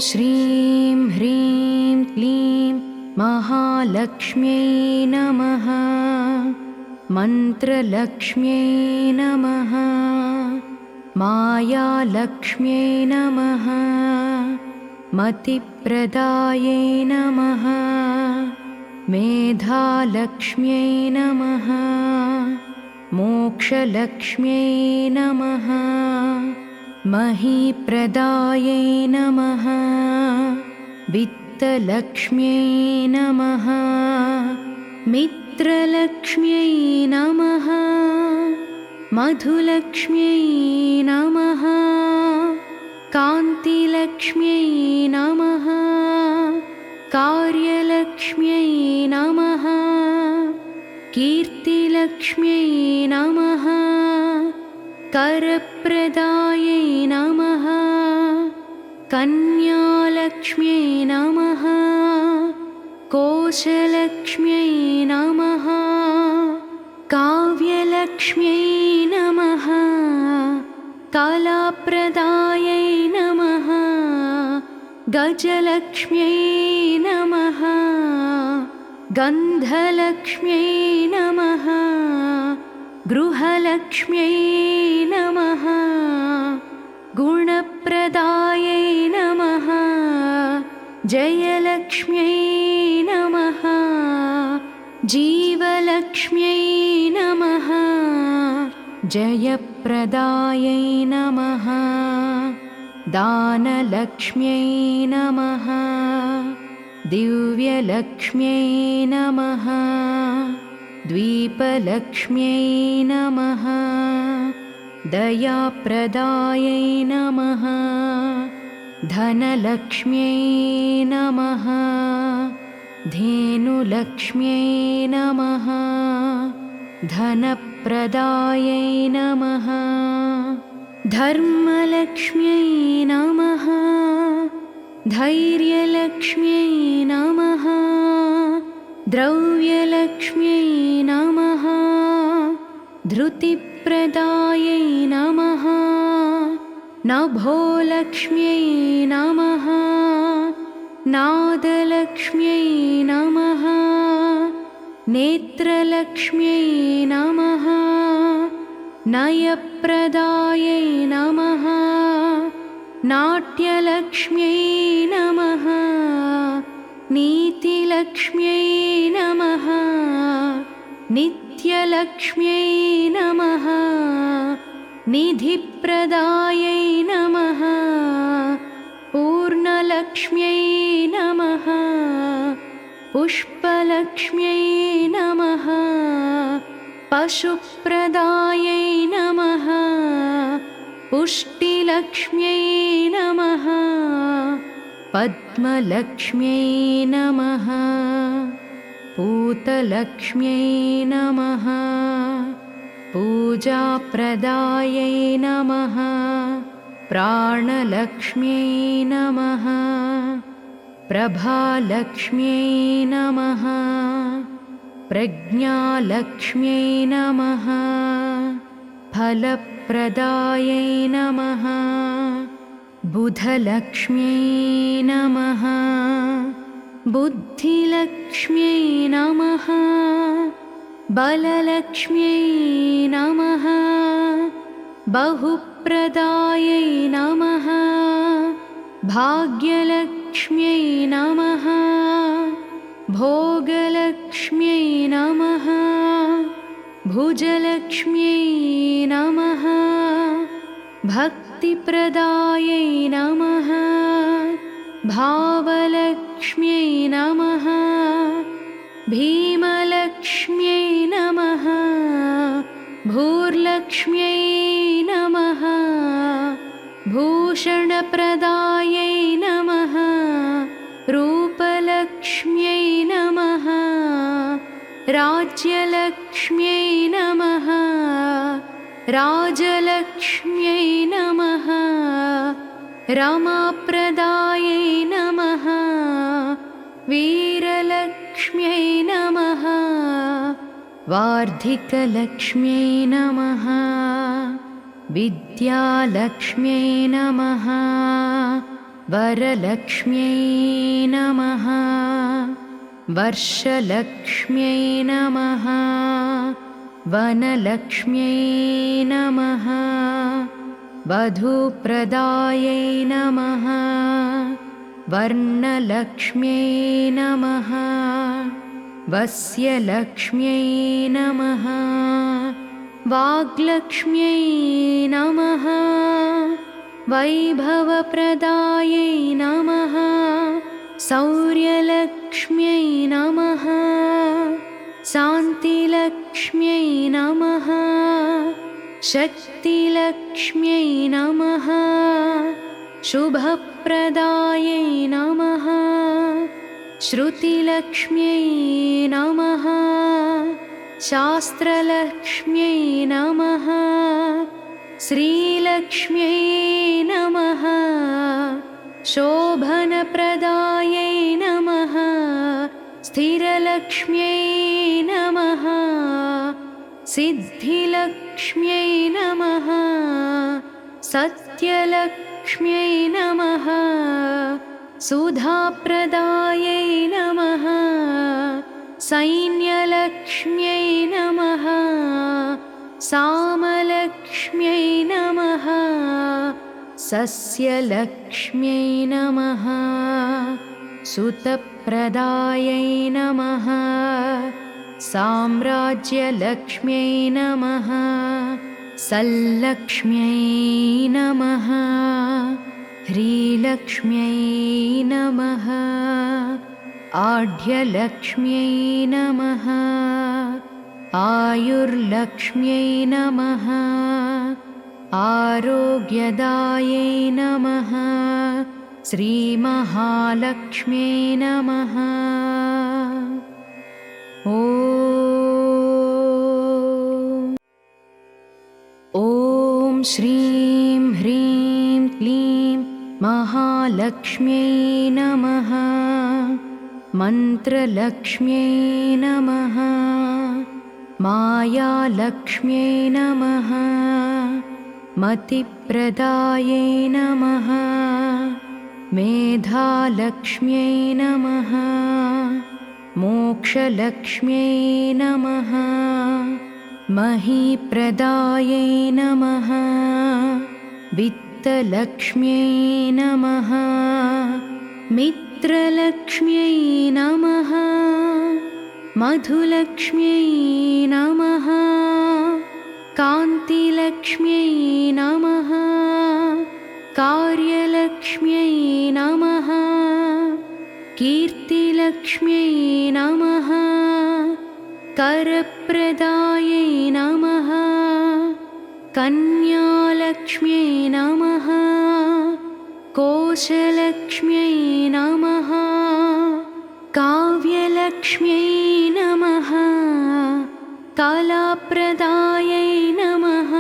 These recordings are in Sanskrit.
श्रीं ह्रीं क्लीं महालक्ष्म्यै नमः। मन्त्रलक्ष्म्यै नमः। मायालक्ष्म्यै नमः। मतिप्रदायै नमः। मेधालक्ष्म्यै नमः। मोक्षलक्ष्म्यै नमः। महीप्रदायै नमः। वित्तलक्ष्म्यै नमः। मित्रलक्ष्म्यै नमः। मधुलक्ष्म्यै नमः। कान्तिलक्ष्म्यै नमः। कार्यलक्ष्म्यै नमः। कीर्तिलक्ष्म्यै नमः। करप्रदायै नमः। कन्यालक्ष्म्यै नमः। कोशलक्ष्म्यै नमः। काव्यलक्ष्म्यै नमः। कलाप्रदायै नमः। गजलक्ष्म्यै नमः। गन्धलक्ष्म्यै नमः। गृहलक्ष्म्यै नमः। गुणप्रदायै नमः। जयलक्ष्म्यै नमः। जीवलक्ष्म्यै नमः। जयप्रदायै नमः। दानलक्ष्म्यै नमः। दिव्यलक्ष्म्यै नमः। द्वीपलक्ष्म्यै नमः। दयाप्रदायै नमः। धनलक्ष्म्यै नमः। धेनुलक्ष्म्यै नमः। धनप्रदायै नमः। धर्मलक्ष्म्यै नमः। धैर्यलक्ष्म्यै नमः। द्रव्यलक्ष्म्यै नमः। धृतिप्रदायै नमः। नभोलक्ष्म्यै नमः। नादलक्ष्म्यै नमः। नेत्रलक्ष्म्यै नमः। नयप्रदायै नमः। नाट्यलक्ष्म्यै नमः। नीतिलक्ष्म्यै नमः। नित्यलक्ष्म्यै नमः। निधिप्रदायै नमः। पूर्णलक्ष्म्यै नमः। पुष्पलक्ष्म्यै नमः। पशुप्रदायै नमः। पुष्टिलक्ष्म्यै नमः। पद्मलक्ष्म्यै नमः। पूतलक्ष्म्यै नमः। पूजाप्रदायै नमः। प्राणलक्ष्म्यै नमः। प्रभालक्ष्म्यै नमः। प्रज्ञालक्ष्म्यै नमः। फलप्रदायै नमः। बुधलक्ष्म्यै नमः। बुद्धिलक्ष्म्यै नमः। बललक्ष्म्यै नमः। बहुप्रदायै नमः। भाग्यलक्ष्म्यै नमः। भोगलक्ष्म्यै नमः। भुजलक्ष्म्यै नमः। भक्तिप्रदायै नमः। भावलक्ष्म्यै नमः। भीमलक्ष्म्यै नमः। भूर्लक्ष्म्यै नमः। भूषणप्रदायै नमः। रूपलक्ष्म्यै नमः। राज्यलक्ष्म्यै नमः। राजलक्ष्म्यै नमः। रमाप्रदायै नमः। वीरलक्ष्म्यै नमः। वार्धिकलक्ष्म्यै नमः। विद्यालक्ष्म्यै नमः। वरलक्ष्म्यै नमः। वर्षलक्ष्म्यै नमः। वनलक्ष्म्यै नमः। वधूप्रदायै नमः। वर्णलक्ष्म्यै नमः। वस्यलक्ष्म्यै नमः। वाग्लक्ष्म्यै नमः। वैभवप्रदायै नमः। शौर्यलक्ष्म्यै नमः। शान्तिलक्ष्म्यै नमः। शक्तिलक्ष्म्यै नमः। शुभप्रदायै नमः। श्रुतिलक्ष्म्यै नमः। शास्त्रलक्ष्म्यै नमः। श्रीलक्ष्म्यै नमः। शोभनप्रदायै नमः। स्थिरलक्ष्म्यै नमः। सिद्धिलक्ष्म्यै नमः। सत्यलक्ष्म्यै नमः। सुधाप्रदायै नमः। सैन्यलक्ष्म्यै नमः। सामलक्ष्म्यै नमः। सस्यलक्ष्म्यै नमः। सुतप्रदायै नमः। साम्राज्यलक्ष्म्यै नमः। सल्लक्ष्म्यै नमः। ह्रीलक्ष्म्यै नमः। आढ्यलक्ष्म्यै नमः। आयुर्लक्ष्म्यै नमः। आरोग्यदायै नमः। श्रीमहालक्ष्म्यै नमः। ॐ श्रीं ह्रीं क्लीं महालक्ष्म्यै नमः। मन्त्रलक्ष्म्यै नमः। मायालक्ष्म्यै नमः। मतिप्रदायै नमः। मेधालक्ष्म्यै नमः। मोक्षलक्ष्म्यै नमः। महीप्रदायै नमः। वित्तलक्ष्म्यै नमः। मित्रलक्ष्म्यै नमः। मधुलक्ष्म्यै नमः। कान्तिलक्ष्म्यै नमः। कार्यलक्ष्म्यै नमः। कीर्तिलक्ष्म्यै नमः। करप्रदायै नमः। कन्यालक्ष्म्यै नमः। कोशलक्ष्म्यै नमः। काव्यलक्ष्म्यै नमः। कलाप्रदायै नमः।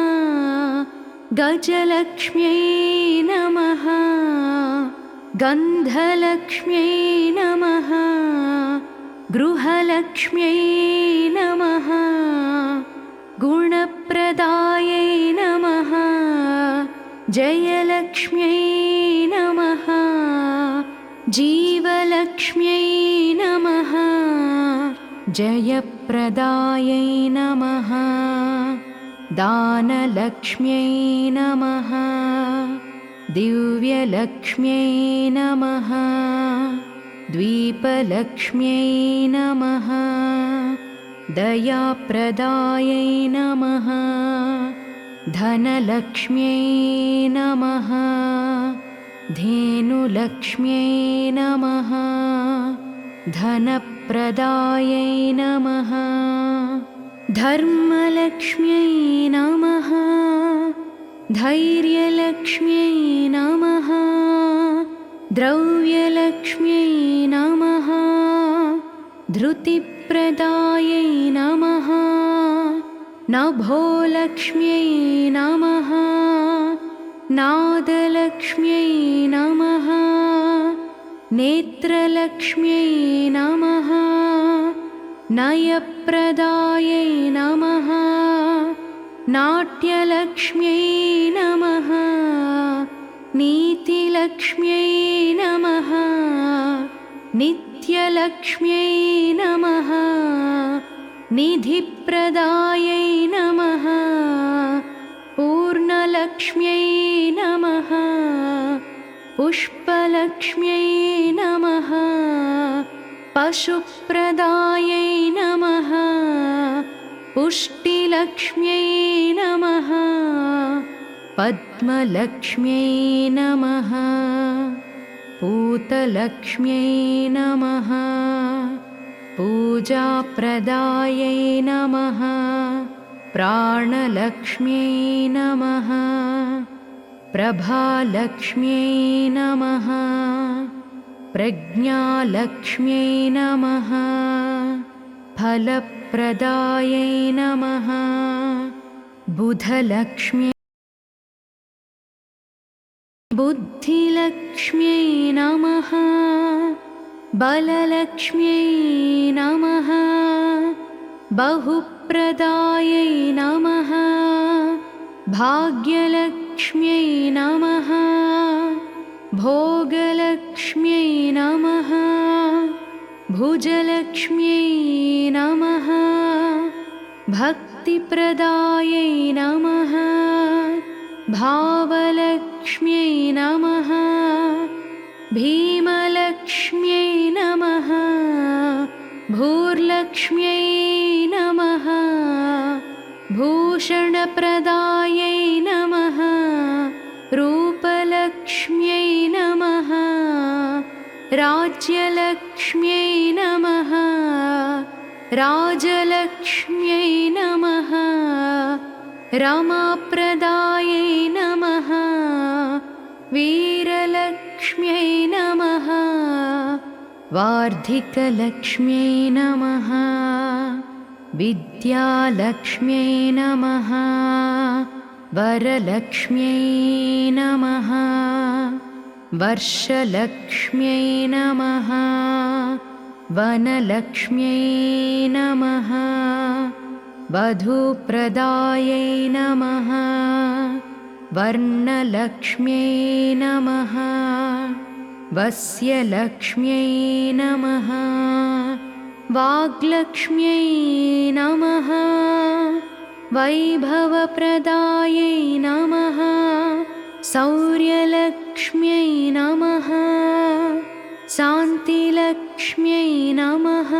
गजलक्ष्म्यै नमः। गन्धलक्ष्म्यै नमः। गृहलक्ष्म्यै नमः। गुणप्रदायै नमः। जयलक्ष्म्यै नमः। जीवलक्ष्म्यै नमः। जयप्रदायै नमः। दानलक्ष्म्यै नमः। दिव्यलक्ष्म्यै नमः। द्वीपलक्ष्म्यै नमः। दयाप्रदायै नमः। धनलक्ष्म्यै नमः। धेनुलक्ष्म्यै नमः। धनप्रदायै नमः। धर्मलक्ष्म्यै नमः। धैर्यलक्ष्म्यै नमः। द्रव्यलक्ष्म्यै नमः। धृतिप्रदायै नमः। नभोलक्ष्म्यै नमः। नादलक्ष्म्यै नमः। नेत्रलक्ष्म्यै नमः। नयप्रदायै नमः। नाट्यलक्ष्म्यै नमः। नीतिलक्ष्म्यै नमः नित्यलक्ष्म्यै नमः निधिप्रदायै नमः पूर्णलक्ष्म्यै नमः पुष्पलक्ष्म्यै नमः पशुप्रदायै नमः पुष्टिलक्ष्म्यै नमः पद्मलक्ष्म्यै नमः पूतलक्ष्म्यै नमः पूजाप्रदायै नमः प्राणलक्ष्म्यै नमः प्रभालक्ष्म्यै नमः प्रज्ञालक्ष्म्यै नमः फलप्रदायै नमः बुधलक्ष्म्यै बुद्धिलक्ष्म्यै नमः बललक्ष्म्यै नमः बहुप्रदायै नमः भाग्यलक्ष्म्यै नमः भोगलक्ष्म्यै नमः भुजलक्ष्म्यै नमः भक्तिप्रदायै नमः भावलक्ष्म्यै नमः भीमलक्ष्म्यै नमः भूर्लक्ष्म्यै नमः भूषणप्रदायै नमः रूपलक्ष्म्यै नमः राज्यलक्ष्म्यै नमः राजलक्ष्म्यै नमः रमाप्रदायै नमः वीरलक्ष्म्यै नमः वार्धिकलक्ष्म्यै नमः विद्यालक्ष्म्यै नमः वरलक्ष्म्यै नमः वर्षलक्ष्म्यै नमः वनलक्ष्म्यै नमः वधूप्रदायै नमः वर्णलक्ष्म्यै नमः वस्यलक्ष्म्यै नमः वाग्लक्ष्म्यै नमः वैभवप्रदायै नमः शौर्यलक्ष्म्यै नमः शान्तिलक्ष्म्यै नमः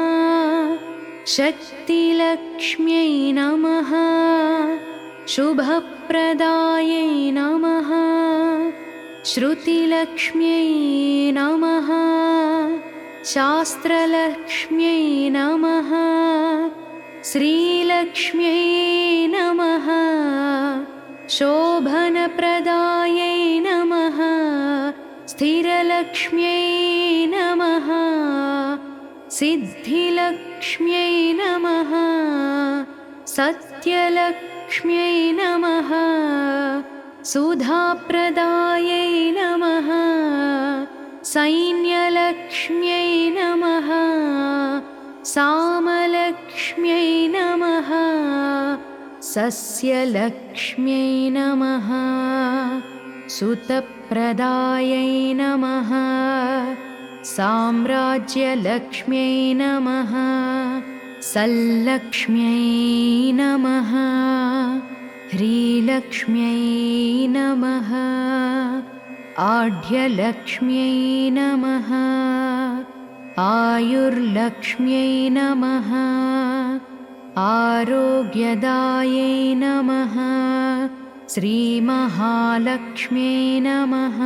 शक्तिलक्ष्म्यै नमः शुभप्रदायै नमः श्रुतिलक्ष्म्यै नमः शास्त्रलक्ष्म्यै नमः श्रीलक्ष्म्यै नमः शोभनप्रदायै नमः स्थिरलक्ष्म्यै नमः सिद्धिलक्ष्म्यै नमः सत्यलक्ष्म्यै नमः सुधाप्रदायै नमः सैन्यलक्ष्म्यै नमः सामलक्ष्म्यै नमः सस्यलक्ष्म्यै नमः सुतप्रदायै नमः साम्राज्यलक्ष्म्यै नमः सल्लक्ष्म्यै नमः ह्रीलक्ष्म्यै नमः आढ्यलक्ष्म्यै नमः आयुर्लक्ष्म्यै नमः आरोग्यदायै नमः श्रीमहालक्ष्म्यै नमः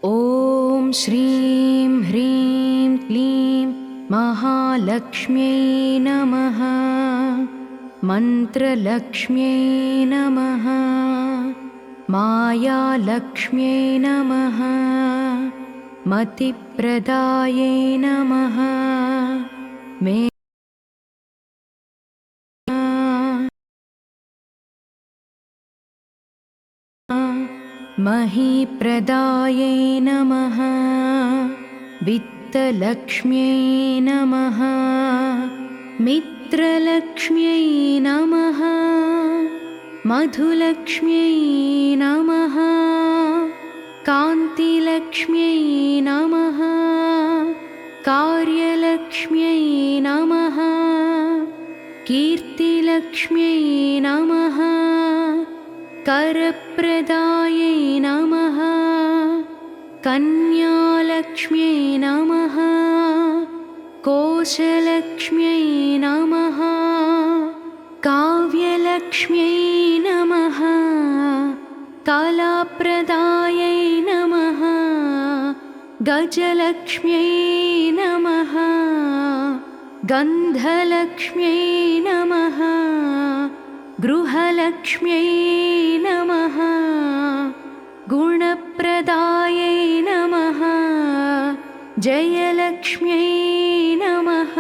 ॐ श्रीं ह्रीं क्लीं महालक्ष्म्यै नमः मन्त्रलक्ष्म्यै नमः मायालक्ष्म्यै नमः मतिप्रदायै नमः मे महीप्रदायै नमः वित्तलक्ष्म्यै नमः मित्रलक्ष्म्यै नमः मधुलक्ष्म्यै नमः कान्तिलक्ष्म्यै नमः कार्यलक्ष्म्यै नमः कीर्तिलक्ष्म्यै नमः करप्रदायै नमः कन्यालक्ष्म्यै नमः कोशलक्ष्म्यै नमः काव्यलक्ष्म्यै नमः कलाप्रदायै नमः गजलक्ष्म्यै नमः गन्धलक्ष्म्यै नमः गृहलक्ष्म्यै नमः गुणप्रदायै नमः जयलक्ष्म्यै नमः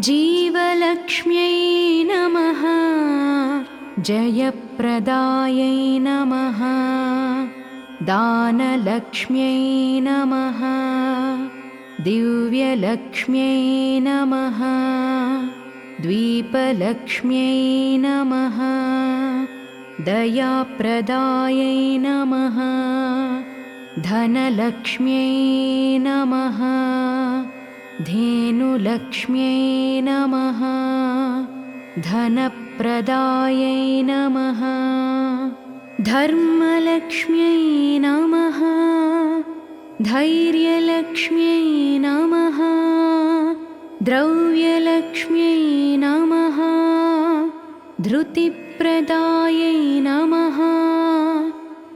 जीवलक्ष्म्यै नमः जयप्रदायै नमः दानलक्ष्म्यै नमः दिव्यलक्ष्म्यै नमः द्वीपलक्ष्म्यै नमः दयाप्रदायै नमः धनलक्ष्म्यै नमः धेनुलक्ष्म्यै नमः धनप्रदायै नमः धर्मलक्ष्म्यै नमः धैर्यलक्ष्म्यै नमः द्रव्यलक्ष्म्यै नमः धृतिप्रदायै नमः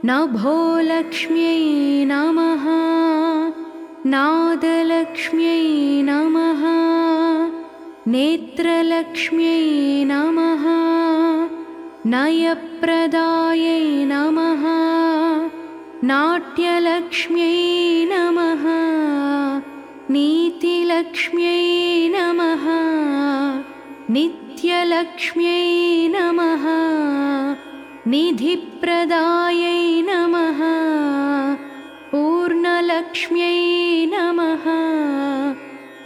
नभोलक्ष्म्यै नमः नादलक्ष्म्यै नमः नेत्रलक्ष्म्यै नमः नयप्रदायै नमः नाट्यलक्ष्म्यै नमः नीतिलक्ष्म्यै नमः नित्यलक्ष्म्यै नमः निधिप्रदायै नमः पूर्णलक्ष्म्यै नमः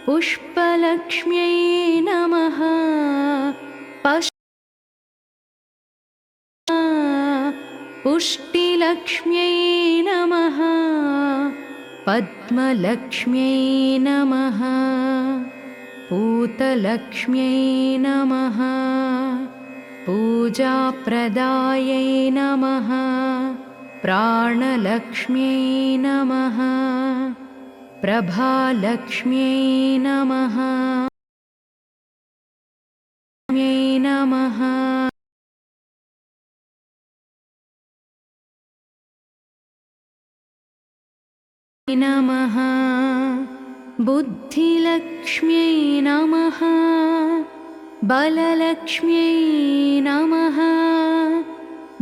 पुष्पलक्ष्म्यै नमः पुष्टिलक्ष्म्यै नमः पद्मलक्ष्म्यै नमः पूतलक्ष्म्यै नमः पूजाप्रदायै नमः प्राणलक्ष्म्यै नमः प्रभालक्ष्म्यै नमः नमः नमः बुद्धिलक्ष्म्यै नमः बललक्ष्म्यै नमः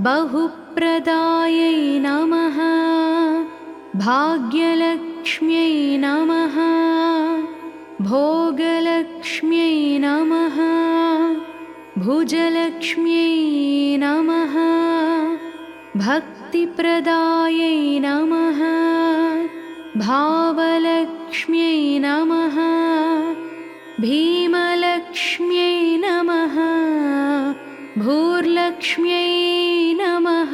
बहुप्रदायै नमः भाग्यलक्ष्म्यै नमः भोगलक्ष्म्यै नमः भुजलक्ष्म्यै नमः भक्तिप्रदायै नमः भावलक्ष्म्यै नमः भीमलक्ष्म्यै नमः भूर्लक्ष्म्यै नमः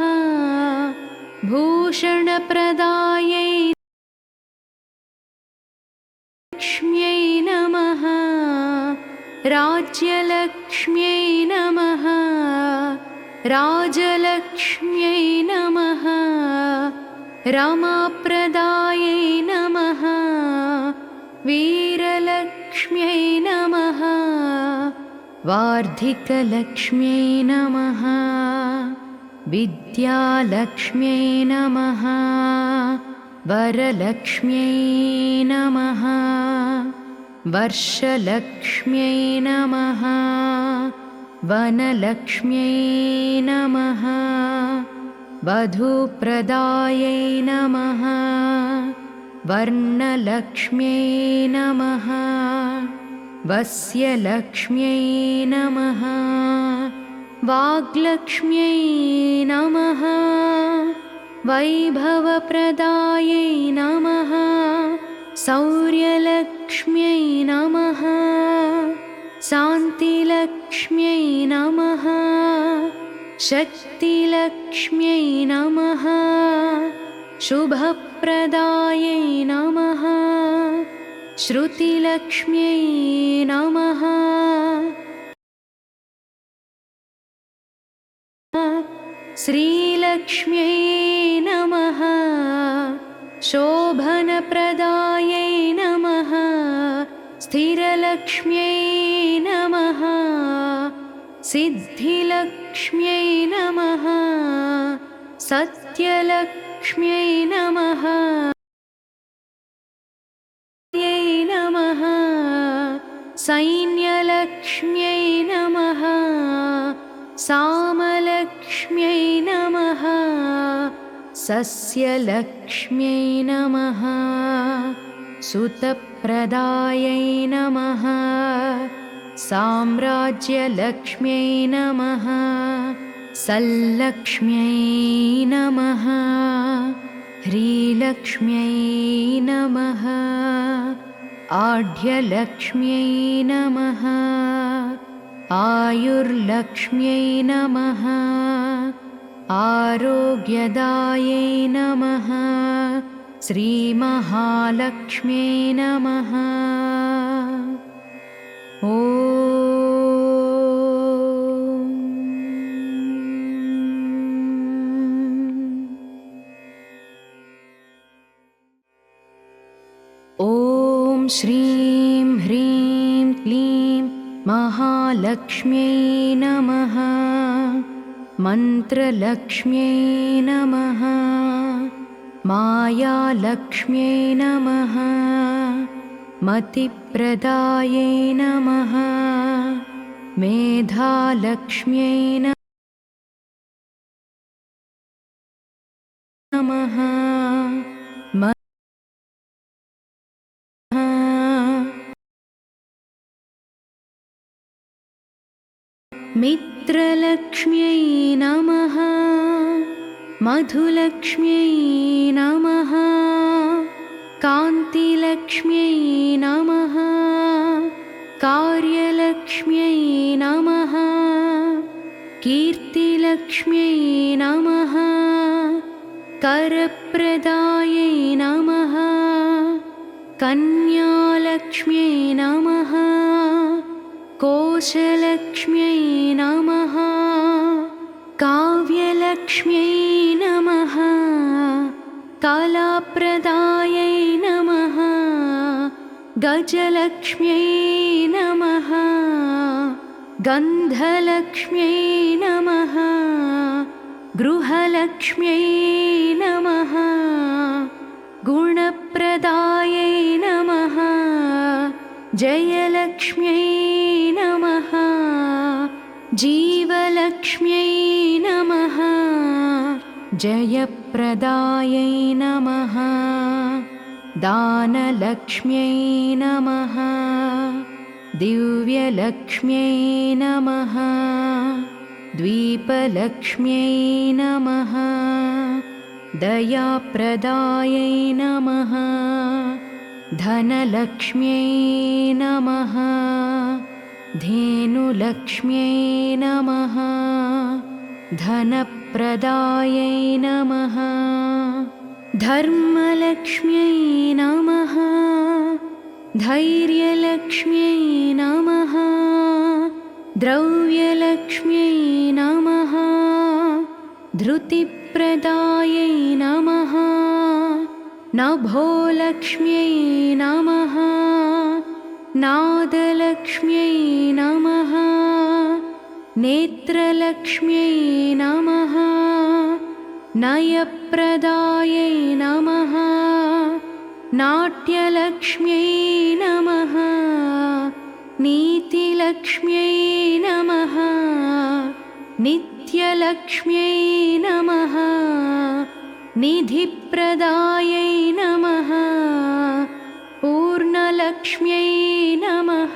भूषणप्रदायै लक्ष्म्यै नमः राज्यलक्ष्म्यै नमः राजलक्ष्म्यै नमः रमाप्रदायै नमः वीरलक्ष्म्यै नमः वार्धिकलक्ष्म्यै नमः विद्यालक्ष्म्यै नमः वरलक्ष्म्यै नमः वर्षलक्ष्म्यै नमः वनलक्ष्म्यै नमः वधूप्रदायै नमः वर्णलक्ष्म्यै नमः वस्यलक्ष्म्यै नमः वाग्लक्ष्म्यै नमः वैभवप्रदायै नमः सौर्यलक्ष्म्यै नमः शान्तिलक्ष्म्यै नमः शक्तिलक्ष्म्यै नमः शुभप्रदायै नमः श्रुतिलक्ष्म्यै नमः श्रीलक्ष्म्यै नमः शोभनप्रदायै नमः स्थिरलक्ष्म्यै नमः सिद्धिलक्ष्म्यै नमः सत्यलक्ष्म्यै नमः सैन्यलक्ष्म्यै नमः सामलक्ष्म्यै नमः सस्यलक्ष्म्यै नमः सुतप्रदायै नमः साम्राज्यलक्ष्म्यै नमः सल्लक्ष्म्यै नमः ह्रीलक्ष्म्यै नमः आढ्यलक्ष्म्यै नमः आयुर्लक्ष्म्यै नमः आरोग्यदायै नमः श्रीमहालक्ष्म्यै नमः ॐ श्रीं ह्रीं क्लीं महालक्ष्म्यै नमः मन्त्रलक्ष्म्यै नमः मायालक्ष्म्यै नमः मतिप्रदायै नमः मेधालक्ष्म्यै नमः मित्रलक्ष्म्यै नमः मधुलक्ष्म्यै नमः कान्तिलक्ष्म्यै नमः कार्यलक्ष्म्यै नमः कीर्तिलक्ष्म्यै नमः करप्रदायै नमः कन्यालक्ष्म्यै नमः कोशलक्ष्म्यै नमः काव्यलक्ष्म्यै नमः कलाप्रदायै नमः गजलक्ष्म्यै नमः गन्धलक्ष्म्यै नमः गृहलक्ष्म्यै नमः गुणप्रदायै नमः जयलक्ष्म्यै नमः जीवलक्ष्म्यै नमः जयप्रदायै नमः दानलक्ष्म्यै नमः दिव्यलक्ष्म्यै नमः द्वीपलक्ष्म्यै नमः दयाप्रदायै नमः धनलक्ष्म्यै नमः धेनुलक्ष्म्यै नमः धनप्रदायै नमः धर्मलक्ष्म्यै नमः धैर्यलक्ष्म्यै नमः द्रव्यलक्ष्म्यै नमः धृतिप्रदायै नमः नभोलक्ष्म्यै नमः नादलक्ष्म्यै नमः नेत्रलक्ष्म्यै नमः नयप्रदायै नमः नाट्यलक्ष्म्यै नमः नीतिलक्ष्म्यै नमः नित्यलक्ष्म्यै नमः निधिप्रदायै नमः पूर्णलक्ष्म्यै नमः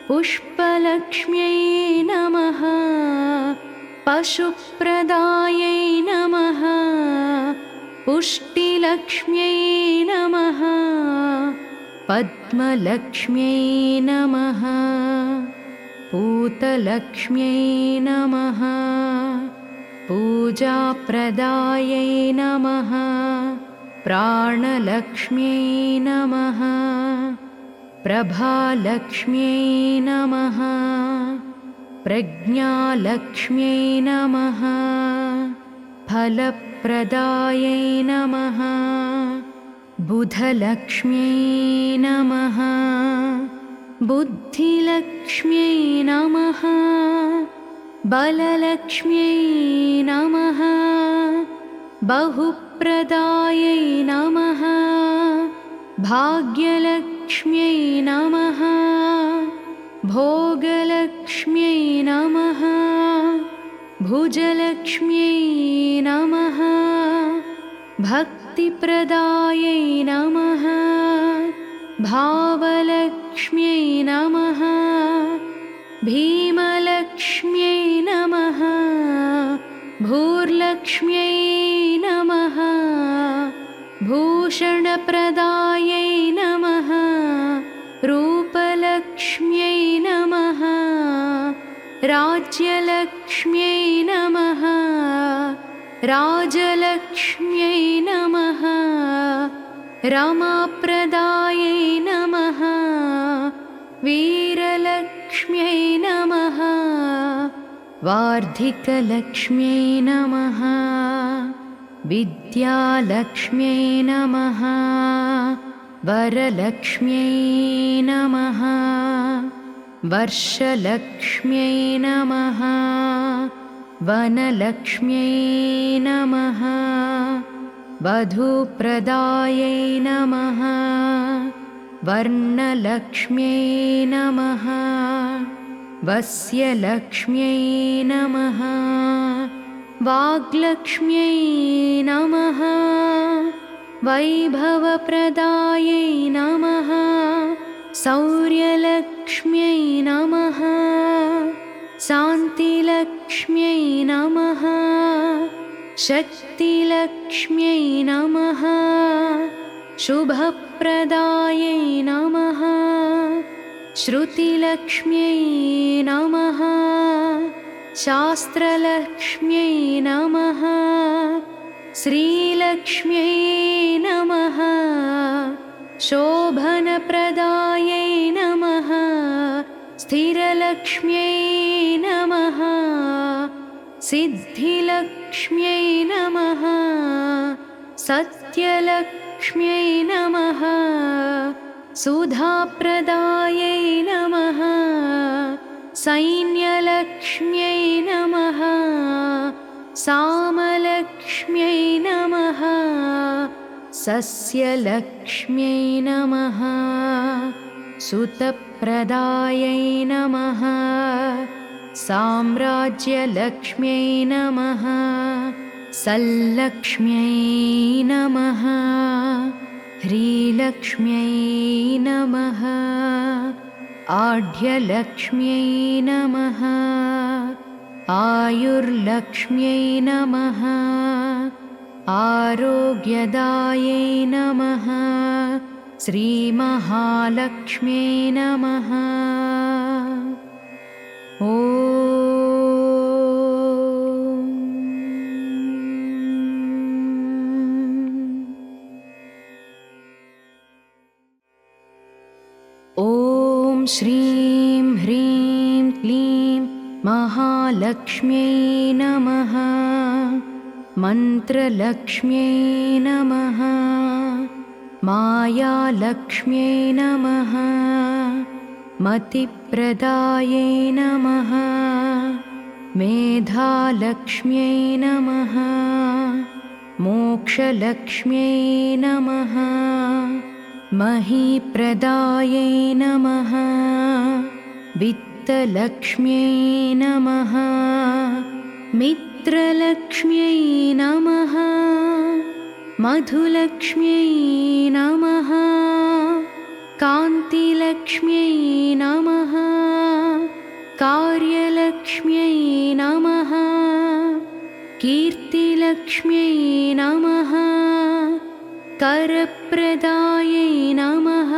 पुष्पलक्ष्म्यै नमः पशुप्रदायै नमः पुष्टिलक्ष्म्यै नमः पद्मलक्ष्म्यै नमः पूतलक्ष्म्यै नमः पूजाप्रदायै नमः प्राणलक्ष्म्यै नमः प्रभालक्ष्म्यै नमः प्रज्ञालक्ष्म्यै नमः फलप्रदायै नमः बुधलक्ष्म्यै नमः बुद्धिलक्ष्म्यै नमः बललक्ष्म्यै नमः बहुप्रदायै नमः भाग्यलक्ष्म्यै नमः भोगलक्ष्म्यै नमः भुजलक्ष्म्यै नमः भक्तिप्रदायै नमः भावलक्ष्म्यै नमः भीमलक्ष्म्यै नमः भूर्लक्ष्म्यै नमः भूषणप्रदायै नमः रूपलक्ष्म्यै नमः राज्यलक्ष्म्यै नमः राजलक्ष्म्यै नमः रमाप्रदायै नमः वीरलक्ष्म्यै नमः वार्धिकलक्ष्म्यै नमः विद्यालक्ष्म्यै नमः वरलक्ष्म्यै नमः वर्षलक्ष्म्यै नमः वनलक्ष्म्यै नमः वधूप्रदायै नमः वर्णलक्ष्म्यै नमः वस्यलक्ष्म्यै नमः वाग्लक्ष्म्यै नमः वैभवप्रदायै नमः शौर्यलक्ष्म्यै नमः शान्तिलक्ष्म्यै नमः शक्तिलक्ष्म्यै नमः शुभप्रदायै नमः श्रुतिलक्ष्म्यै नमः शास्त्रलक्ष्म्यै नमः श्रीलक्ष्म्यै नमः शोभनप्रदायै नमः स्थिरलक्ष्म्यै नमः सिद्धिलक्ष्म्यै नमः सत्यलक्ष्म्यै नमः सुधाप्रदायै नमः सैन्यलक्ष्म्यै नमः सामलक्ष्म्यै नमः सस्यलक्ष्म्यै नमः सुतप्रदायै नमः साम्राज्यलक्ष्म्यै नमः सल्लक्ष्म्यै नमः ह्रीलक्ष्म्यै नमः आढ्यलक्ष्म्यै नमः आयुर्लक्ष्म्यै नमः आरोग्यदायै नमः श्रीमहालक्ष्म्यै नमः ॐ श्रीं ह्रीं क्लीं महालक्ष्म्यै नमः मन्त्रलक्ष्म्यै नमः मायालक्ष्म्यै नमः मतिप्रदायै नमः मेधालक्ष्म्यै नमः मोक्षलक्ष्म्यै नमः महीप्रदायै नमः वित्तलक्ष्म्यै नमः मित्रलक्ष्म्यै नमः मधुलक्ष्म्यै नमः कान्तिलक्ष्म्यै नमः कार्यलक्ष्म्यै नमः कीर्तिलक्ष्म्यै नमः करप्रदायै नमः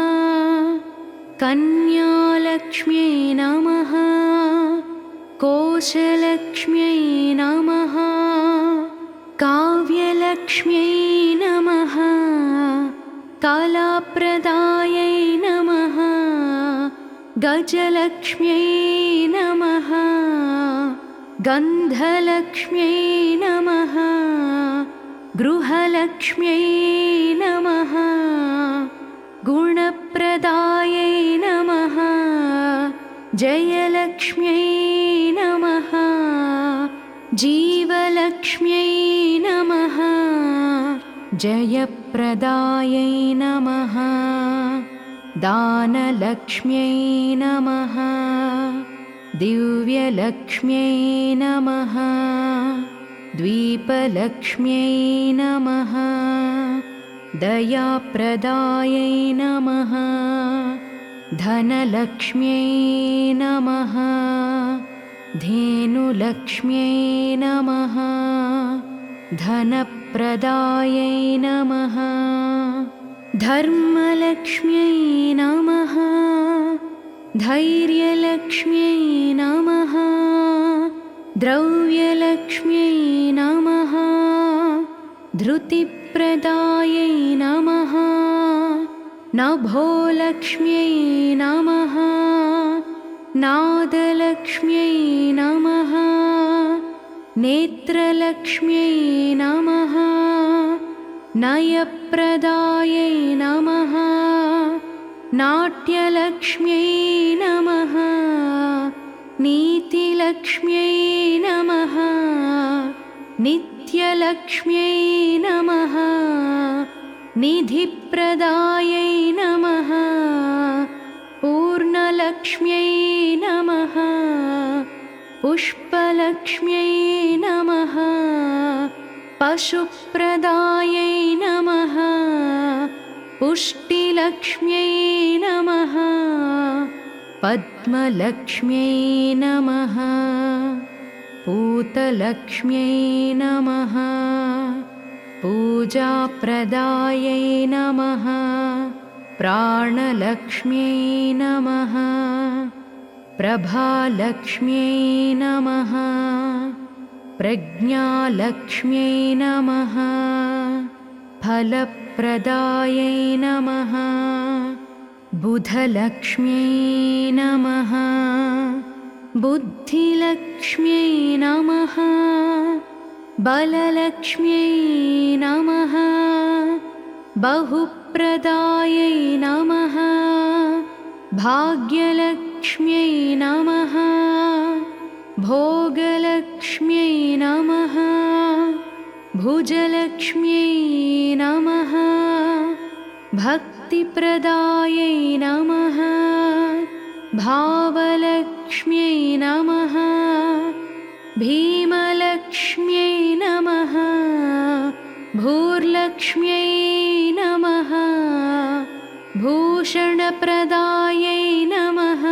कन्यालक्ष्म्यै नमः। कोशलक्ष्म्यै नमः। काव्यलक्ष्म्यै नमः। कलाप्रदायै नमः। गजलक्ष्म्यै नमः। गन्धलक्ष्म्यै नमः। गृहलक्ष्म्यै नमः। गुणप्रदायै नमः। जयलक्ष्म्यै नमः। जीवलक्ष्म्यै नमः। जयप्रदायै नमः। दानलक्ष्म्यै नमः। दिव्यलक्ष्म्यै नमः। द्वीपलक्ष्म्यै नमः। दयाप्रदायै नमः। धनलक्ष्म्यै नमः। धेनुलक्ष्म्यै नमः। धनप्रदायै नमः। धर्मलक्ष्म्यै नमः। धैर्यलक्ष्म्यै नमः। द्रव्यलक्ष्म्यै नमः। धृतिप्रदायै नमः। नभोलक्ष्म्यै नमः। नादलक्ष्म्यै नमः। नेत्रलक्ष्म्यै नमः। नयप्रदायै नमः। नाट्यलक्ष्म्यै नमः। नीतिलक्ष्म्यै नमः। नित्यलक्ष्म्यै नमः। निधिप्रदायै नमः। पूर्णलक्ष्म्यै नमः। पुष्पलक्ष्म्यै नमः। पशुप्रदायै नमः। पुष्टिलक्ष्म्यै नमः। पद्मलक्ष्म्यै नमः। पूतलक्ष्म्यै नमः। पूजाप्रदायै नमः। प्राणलक्ष्म्यै नमः। प्रभालक्ष्म्यै नमः। प्रज्ञालक्ष्म्यै नमः। फलप्रदायै नमः। बुधलक्ष्म्यै नमः। बुद्धिलक्ष्म्यै नमः। बललक्ष्म्यै नमः। बहुप्रदायै नमः। भाग्यलक्ष्म्यै नमः। भोगलक्ष्म्यै नमः। भुजलक्ष्म्यै नमः। भक्तिप्रदायै नमः। भावलक्ष्म्यै नमः। भीमलक्ष्म्यै नमः। भूर्लक्ष्म्यै नमः। भूषणप्रदायै नमः।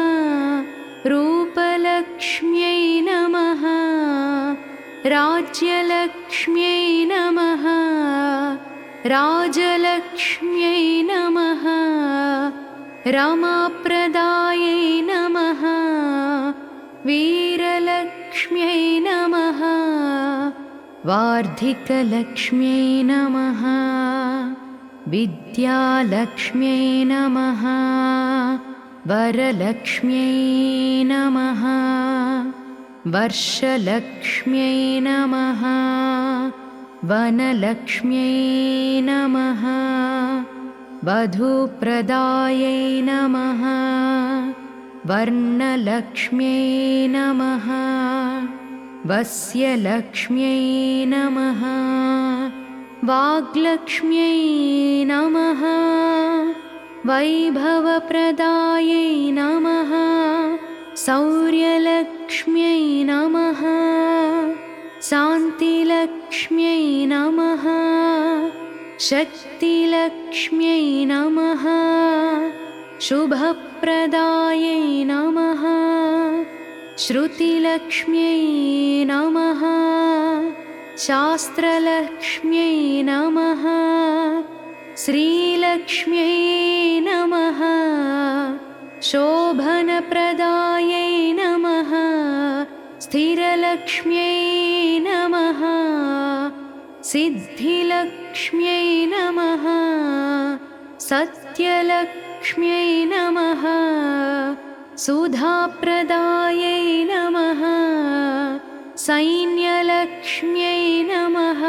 रूपलक्ष्म्यै नमः। राज्यलक्ष्म्यै नमः। राजलक्ष्म्यै नमः। रमाप्रदायै नमः। वीरलक्ष्म्यै नमः। वार्धिकलक्ष्म्यै नमः। विद्यालक्ष्म्यै नमः। वरलक्ष्म्यै नमः। वर्षलक्ष्म्यै नमः। वनलक्ष्म्यै नमः। वधूप्रदायै नमः। वर्णलक्ष्म्यै नमः। वस्यलक्ष्म्यै नमः। वाग्लक्ष्म्यै नमः। वैभवप्रदायै नमः। शौर्यलक्ष्म्यै नमः। शान्तिलक्ष्म्यै नमः। शक्तिलक्ष्म्यै नमः। शुभप्रदायै नमः। श्रुतिलक्ष्म्यै नमः। शास्त्रलक्ष्म्यै नमः। श्रीलक्ष्म्यै नमः। सिद्धिलक्ष्म्यै नमः सिद्धिलक्ष्म्यै नमः सत्यलक्ष्म्यै नमः सुधाप्रदायै नमः सैन्यलक्ष्म्यै नमः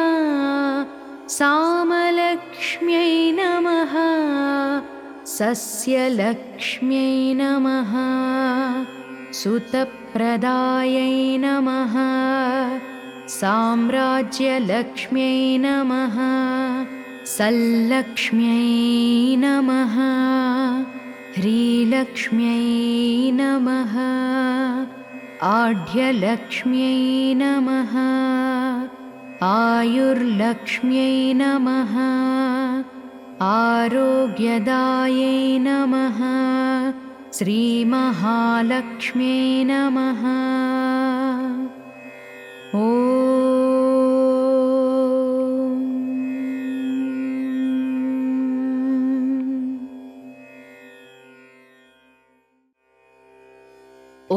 सामलक्ष्म्यै नमः सस्यलक्ष्म्यै नमः सुतप्रदायै नमः साम्राज्यलक्ष्म्यै नमः सल्लक्ष्म्यै नमः ह्रीलक्ष्म्यै नमः आढ्यलक्ष्म्यै नमः आयुर्लक्ष्म्यै नमः आरोग्यदायै नमः श्रीमहालक्ष्म्यै नमः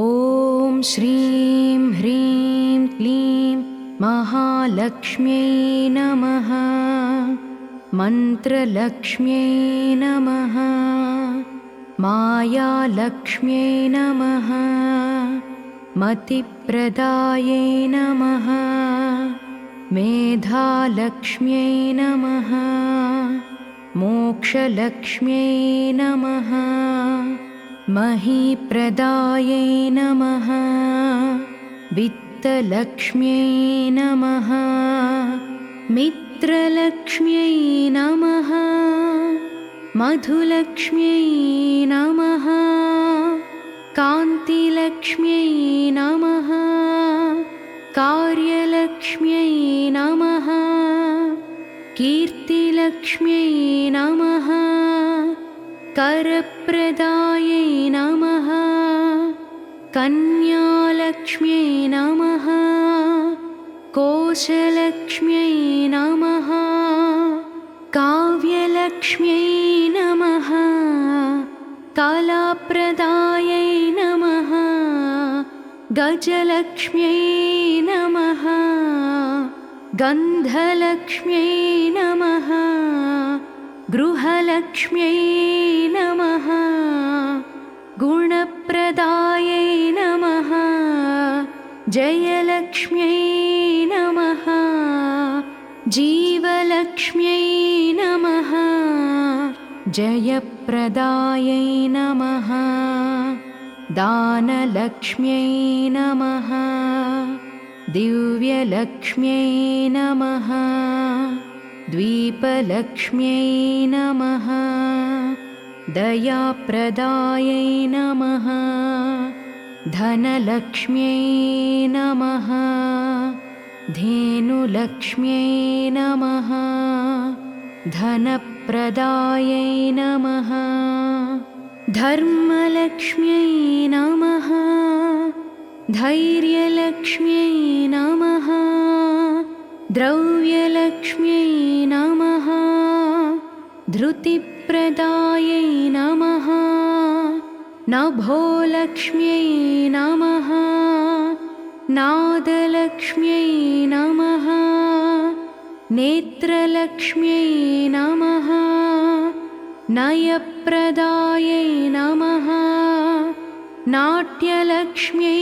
ॐ श्रीं ह्रीं क्लीं महालक्ष्म्यै नमः मन्त्रलक्ष्म्यै नमः मायालक्ष्म्यै नमः मतिप्रदायै नमः मेधालक्ष्म्यै नमः मोक्षलक्ष्म्यै नमः महीप्रदायै नमः वित्तलक्ष्म्यै नमः मित्रलक्ष्म्यै नमः मधुलक्ष्म्यै नमः कान्तिलक्ष्म्यै नमः कार्यलक्ष्म्यै नमः कीर्तिलक्ष्म्यै नमः करप्रदायै नमः कन्यालक्ष्म्यै नमः कोशलक्ष्म्यै नमः काव्यलक्ष्म्यै नमः कलाप्रदायै नमः गजलक्ष्म्यै नमः गन्धलक्ष्म्यै नमः गृहलक्ष्म्यै नमः गुणप्रदायै नमः जयलक्ष्म्यै नमः जीवलक्ष्म्यै नमः जयप्रदायै नमः दानलक्ष्म्यै नमः दिव्यलक्ष्म्यै नमः द्वीपलक्ष्म्यै नमः दयाप्रदायै नमः धनलक्ष्म्यै नमः धेनुलक्ष्म्यै नमः धनप्रदायै नमः धर्मलक्ष्म्यै नमः धैर्यलक्ष्म्यै नमः द्रव्यलक्ष्म्यै नमः धृतिप्रदायै नमः नभोलक्ष्म्यै नमः नादलक्ष्म्यै नमः नेत्रलक्ष्म्यै नमः नयप्रदायै नमः नाट्यलक्ष्म्यै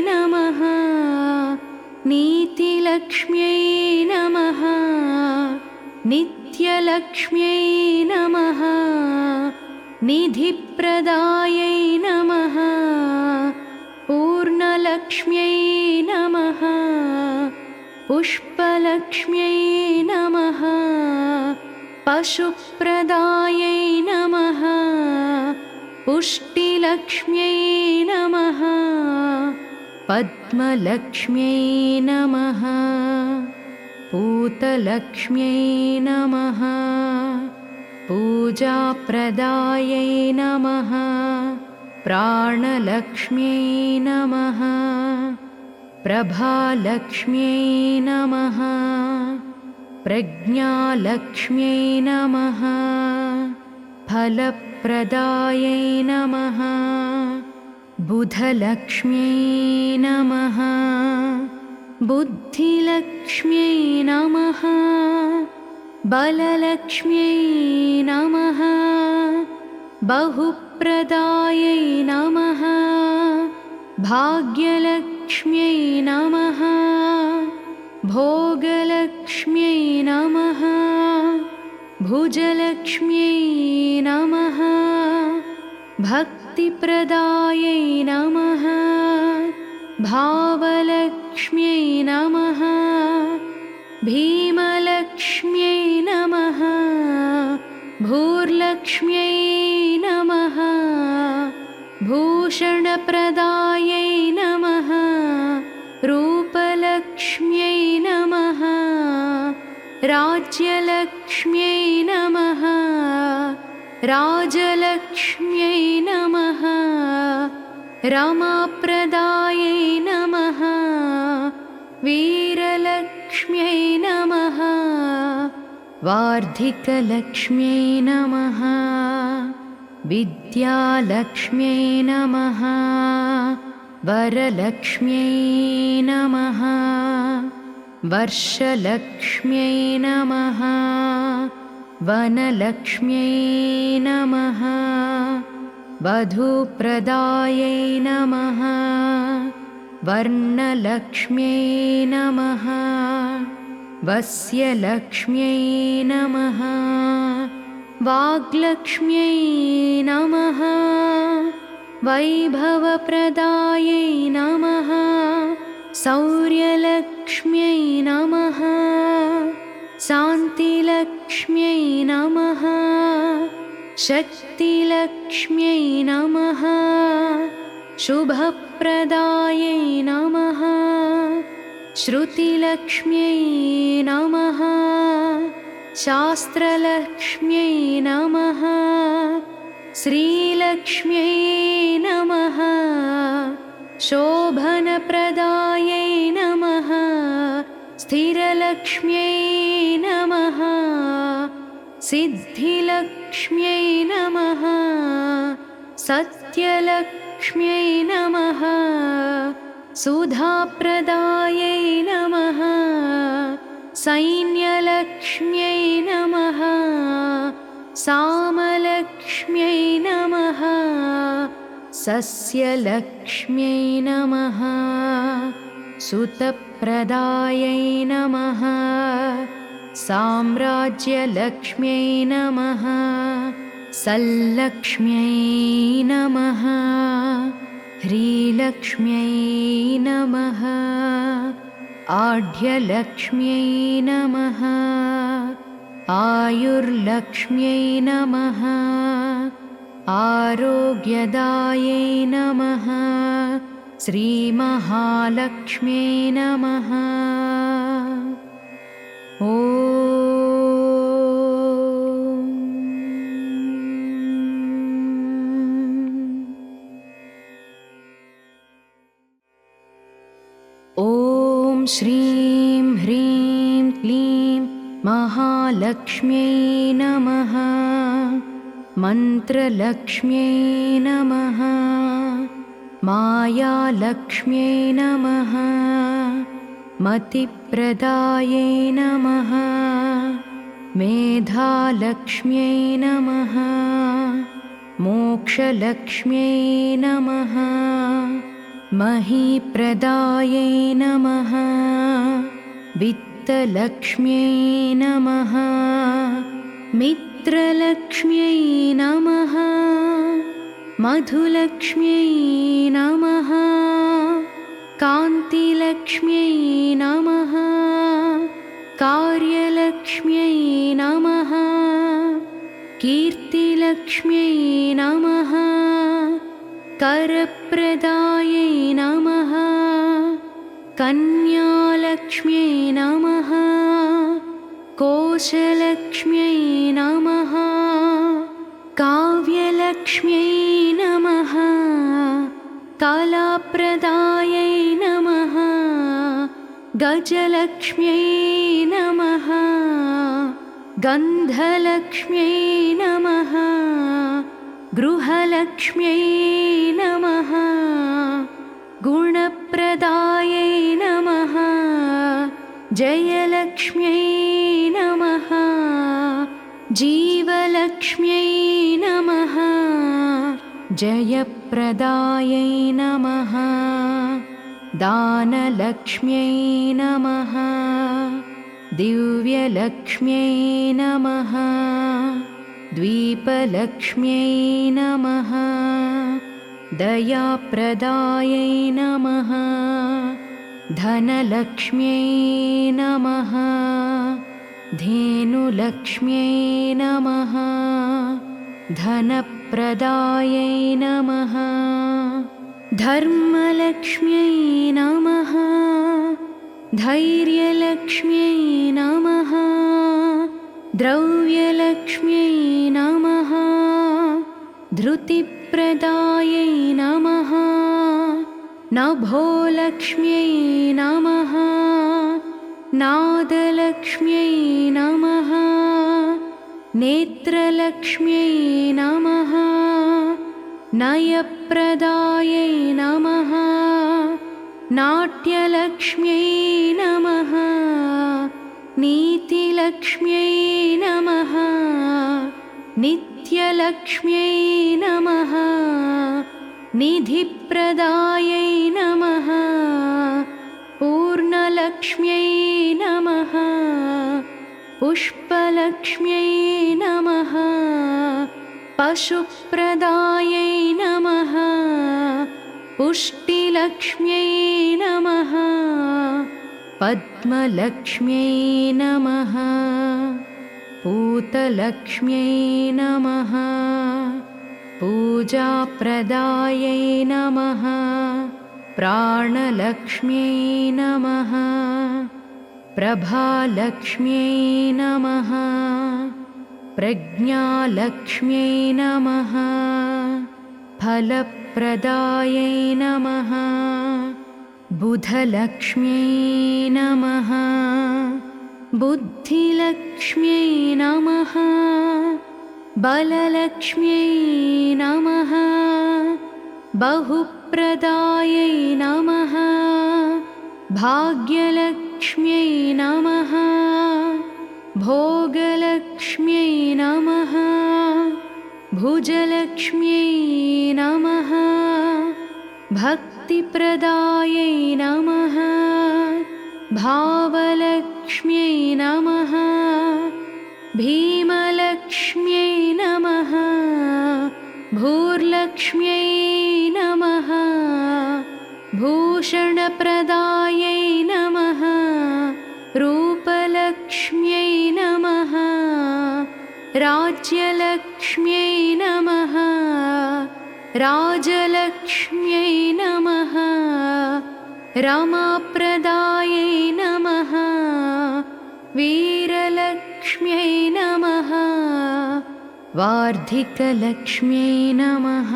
नमः नीतिलक्ष्म्यै नमः नित्यलक्ष्म्यै नमः निधिप्रदायै नमः पूर्णलक्ष्म्यै नमः पुष्पलक्ष्म्यै नमः पशुप्रदायै नमः पुष्टिलक्ष्म्यै नमः पद्मलक्ष्म्यै नमः पूतलक्ष्म्यै नमः पूजाप्रदायै नमः प्राणलक्ष्म्यै नमः प्रभालक्ष्म्यै नमः प्रज्ञालक्ष्म्यै नमः फलप्रदायै नमः बुधलक्ष्म्यै नमः बुद्धिलक्ष्म्यै नमः। बललक्ष्म्यै नमः। बहुप्रदायै नमः। भाग्यलक्ष्म्यै नमः। भोगलक्ष्म्यै नमः। भुजलक्ष्म्यै नमः। भक्तिप्रदायै नमः। भावलक्ष्म्यै नमः। भीमलक्ष्म्यै नमः। भूर्लक्ष्म्यै नमः। भूषणप्रदायै नमः। रूपलक्ष्म्यै नमः। राज्यलक्ष्म्यै नमः। राजलक्ष्म्यै नमः। रमाप्रदायै नमः। वीरलक्ष्म्यै नमः। वार्धिकलक्ष्म्यै नमः। विद्यालक्ष्म्यै नमः। वरलक्ष्म्यै नमः। वर्षलक्ष्म्यै नमः। वनलक्ष्म्यै नमः। वधूप्रदायै नमः। वर्णलक्ष्म्यै नमः। वस्यलक्ष्म्यै नमः। वाग्लक्ष्म्यै नमः। वैभवप्रदायै नमः। शौर्यलक्ष्म्यै नमः। शान्तिलक्ष्म्यै नमः। शक्तिलक्ष्म्यै नमः। शुभप्रदायै नमः। श्रुतिलक्ष्म्यै नमः। शास्त्रलक्ष्म्यै नमः। श्रीलक्ष्म्यै नमः। शोभनप्रदायै नमः। स्थिरलक्ष्म्यै नमः। सिद्धिलक्ष्म्यै नमः। सत्यलक्ष्म्यै नमः। सुधाप्रदायै नमः। सैन्यलक्ष्म्यै नमः। सामलक्ष्म्यै नमः। सस्यलक्ष्म्यै नमः। सुतप्रदायै नमः। साम्राज्यलक्ष्म्यै नमः। सल्लक्ष्म्यै नमः। ह्रीलक्ष्म्यै नमः। आढ्यलक्ष्म्यै नमः। आयुर्लक्ष्म्यै नमः। आरोग्यदायै नमः। श्रीमहालक्ष्म्यै नमः। ॐ श्रीं ह्रीं क्लीं महालक्ष्म्यै नमः। मन्त्रलक्ष्म्यै नमः। मायालक्ष्म्यै नमः। मतिप्रदायै नमः। मेधालक्ष्म्यै नमः। मोक्षलक्ष्म्यै नमः। महीप्रदायै नमः। वित्तलक्ष्म्यै नमः। मित्रलक्ष्म्यै नमः। मधुलक्ष्म्यै नमः। कान्तिलक्ष्म्यै नमः। कार्यलक्ष्म्यै नमः। कीर्तिलक्ष्म्यै नमः। करप्रदायै नमः। कन्यालक्ष्म्यै नमः। कोशलक्ष्म्यै नमः। काव्यलक्ष्म्यै नमः। कलाप्रदायै नमः। गजलक्ष्म्यै नमः। गन्धलक्ष्म्यै नमः। गृहलक्ष्म्यै नमः। गुणप्रदायै नमः। जयलक्ष्म्यै नमः जीवलक्ष्म्यै नमः जयप्रदायै नमः दानलक्ष्म्यै नमः दिव्यलक्ष्म्यै नमः द्वीपलक्ष्म्यै नमः दयाप्रदायै नमः धनलक्ष्म्यै नमः धेनुलक्ष्म्यै नमः धनप्रदायै नमः धर्मलक्ष्म्यै नमः धैर्यलक्ष्म्यै नमः द्रव्यलक्ष्म्यै नमः धृतिप्रदायै नमः नभोलक्ष्म्यै नमः नादलक्ष्म्यै नमः नेत्रलक्ष्म्यै नमः नयप्रदायै नमः नाट्यलक्ष्म्यै नमः नीतिलक्ष्म्यै नमः नित्यलक्ष्म्यै नमः निधिप्रदायै नमः पूर्णलक्ष्म्यै नमः पुष्पलक्ष्म्यै नमः पशुप्रदायै नमः पुष्टिलक्ष्म्यै नमः पद्मलक्ष्म्यै नमः पूतलक्ष्म्यै नमः पूजाप्रदायै नमः प्राणलक्ष्म्यै नमः प्रभालक्ष्म्यै नमः प्रज्ञालक्ष्म्यै नमः फलप्रदायै नमः बुधलक्ष्म्यै नमः बुद्धिलक्ष्म्यै नमः बललक्ष्म्यै नमः बहुप्रदायै नमः भाग्यलक्ष्म्यै नमः भोगलक्ष्म्यै नमः भुजलक्ष्म्यै नमः भक्तिप्रदायै नमः भावलक्ष्म्यै नमः भीमलक्ष्म्यै नमः भूर्लक्ष्म्यै नमः भूषणप्रदायै नमः रूपलक्ष्म्यै नमः राज्यलक्ष्म्यै नमः राजलक्ष्म्यै नमः रमाप्रदायै नमः वीरलक्ष्म्यै नमः वार्धिकलक्ष्म्यै नमः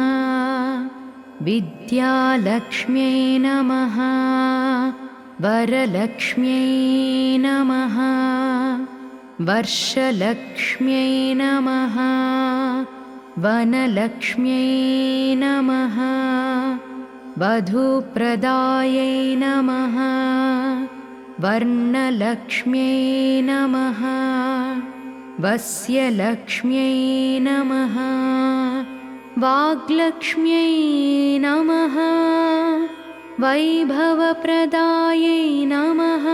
विद्यालक्ष्म्यै नमः वरलक्ष्म्यै नमः वर्षलक्ष्म्यै नमः वनलक्ष्म्यै नमः वधूप्रदायै नमः वर्णलक्ष्म्यै नमः वस्यलक्ष्म्यै नमः वाग्लक्ष्म्यै नमः वैभवप्रदायै नमः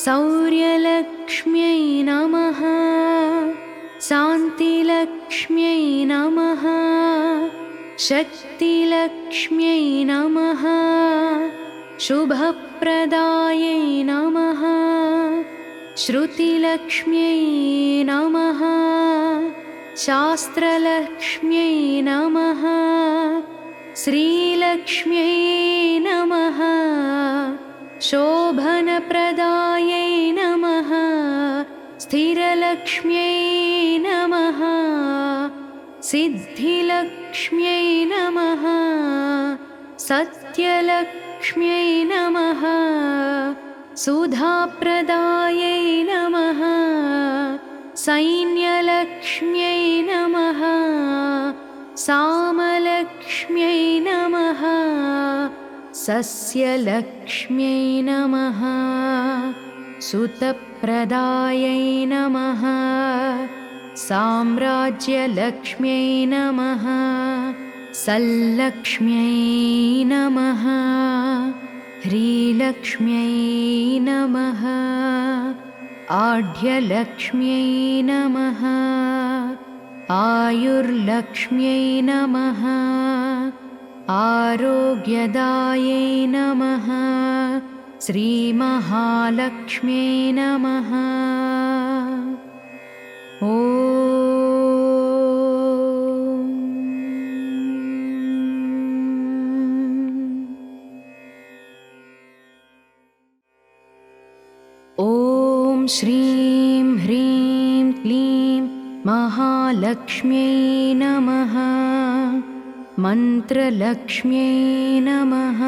शौर्यलक्ष्म्यै नमः शान्तिलक्ष्म्यै नमः शक्तिलक्ष्म्यै नमः शुभप्रदायै नमः श्रुतिलक्ष्म्यै नमः शास्त्रलक्ष्म्यै नमः श्रीलक्ष्म्यै नमः शोभनप्रदायै नमः स्थिरलक्ष्म्यै नमः सिद्धिलक्ष्म्यै नमः सत्यलक्ष्म्यै नमः सुधाप्रदायै नमः सैन्यलक्ष्म्यै नमः सामलक्ष्म्यै नमः सस्यलक्ष्म्यै नमः सुतप्रदायै नमः साम्राज्यलक्ष्म्यै नमः सल्लक्ष्म्यै नमः ह्रीलक्ष्म्यै नमः आढ्यलक्ष्म्यै नमः आयुर्लक्ष्म्यै नमः आरोग्यदायै नमः श्रीमहालक्ष्म्यै नमः ॐ श्रीं ह्रीं क्लीं महालक्ष्म्यै नमः मन्त्रलक्ष्म्यै नमः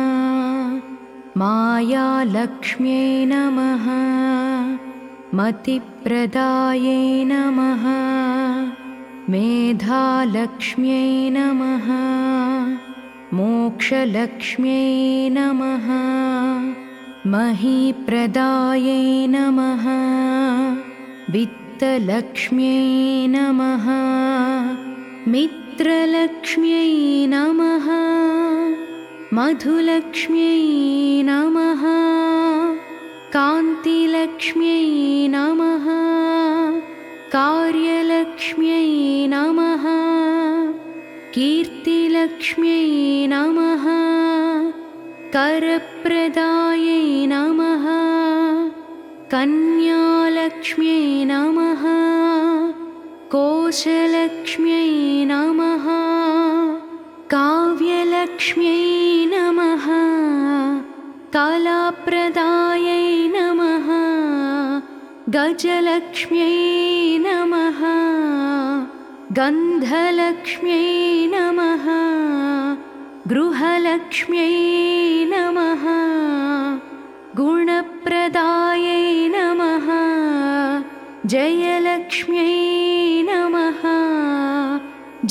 मायालक्ष्म्यै नमः मतिप्रदायै नमः मेधालक्ष्म्यै नमः मोक्षलक्ष्म्यै नमः महीप्रदायै नमः वित्तलक्ष्म्यै नमः मित्रलक्ष्म्यै नमः मधुलक्ष्म्यै नमः कान्तिलक्ष्म्यै नमः कार्यलक्ष्म्यै नमः कीर्तिलक्ष्म्यै नमः करप्रदायै नमः कन्यालक्ष्म्यै नमः कोशलक्ष्म्यै नमः काव्यलक्ष्म्यै नमः कलाप्रदायै नमः गजलक्ष्म्यै नमः गन्धलक्ष्म्यै नमः गृहलक्ष्म्यै नमः गुणप्रदायै नमः जयलक्ष्म्यै नमः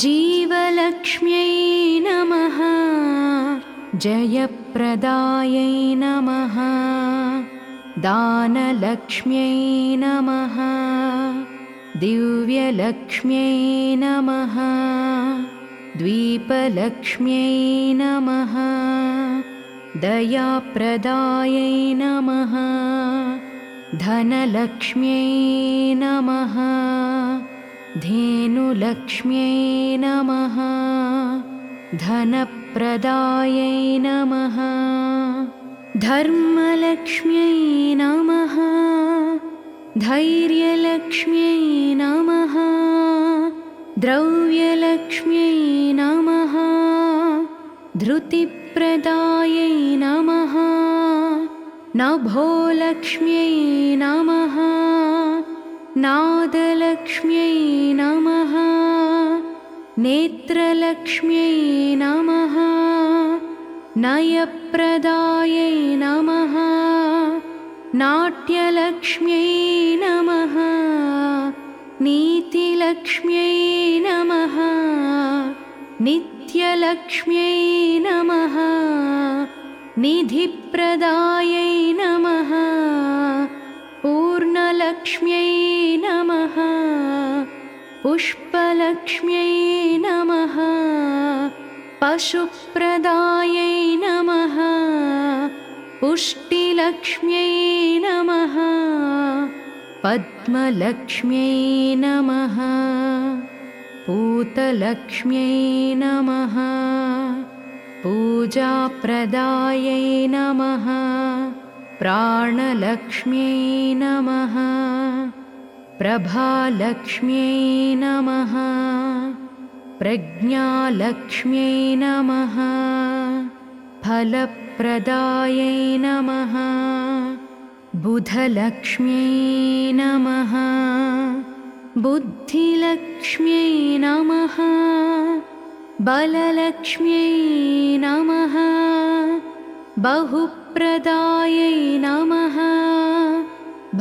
जीवलक्ष्म्यै नमः जयप्रदायै नमः दानलक्ष्म्यै नमः दिव्यलक्ष्म्यै नमः द्वीपलक्ष्म्यै नमः दयाप्रदायै नमः धनलक्ष्म्यै नमः धेनुलक्ष्म्यै नमः धनप्रदायै नमः धर्मलक्ष्म्यै नमः धैर्यलक्ष्म्यै नमः द्रव्यलक्ष्म्यै नमः धृतिप्रदायै नमः नभोलक्ष्म्यै नमः नादलक्ष्म्यै नमः नेत्रलक्ष्म्यै नमः नयप्रदायै नमः नाट्यलक्ष्म्यै नमः नीतिलक्ष्म्यै नमः नित्यलक्ष्म्यै नमः निधिप्रदायै नमः पूर्णलक्ष्म्यै नमः पुष्पलक्ष्म्यै नमः पशुप्रदायै नमः पुष्टिलक्ष्म्यै नमः पद्मलक्ष्म्यै नमः पूतलक्ष्म्यै नमः पूजाप्रदायै नमः प्राणलक्ष्म्यै नमः प्रभालक्ष्म्यै नमः प्रज्ञालक्ष्म्यै नमः फलप्रदायै नमः बुधलक्ष्म्यै नमः बुद्धिलक्ष्म्यै नमः बललक्ष्म्यै नमः बहुप्रदायै नमः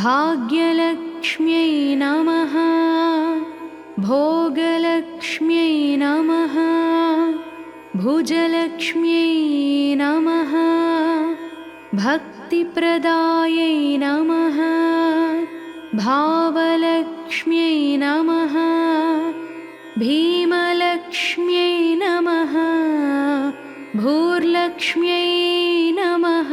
भाग्यलक्ष्म्यै नमः भोगलक्ष्म्यै नमः भुजलक्ष्म्यै नमः भक्तिप्रदायै नमः भावलक्ष्म्यै नमः। भीमलक्ष्म्यै नमः। भूर्लक्ष्म्यै नमः।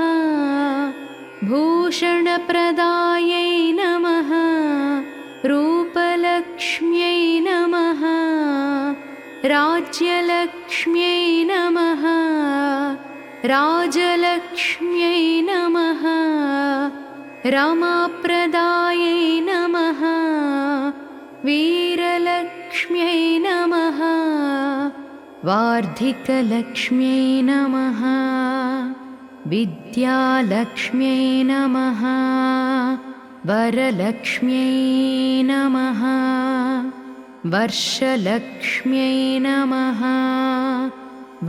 भूषणप्रदायै नमः। रूपलक्ष्म्यै नमः। राज्यलक्ष्म्यै नमः। राजलक्ष्म्यै नमः। रमाप्रदायै नमः। वीरलक्ष्म्यै नमः। वार्धिकलक्ष्म्यै नमः। विद्यालक्ष्म्यै नमः। वरलक्ष्म्यै नमः। वर्षलक्ष्म्यै नमः।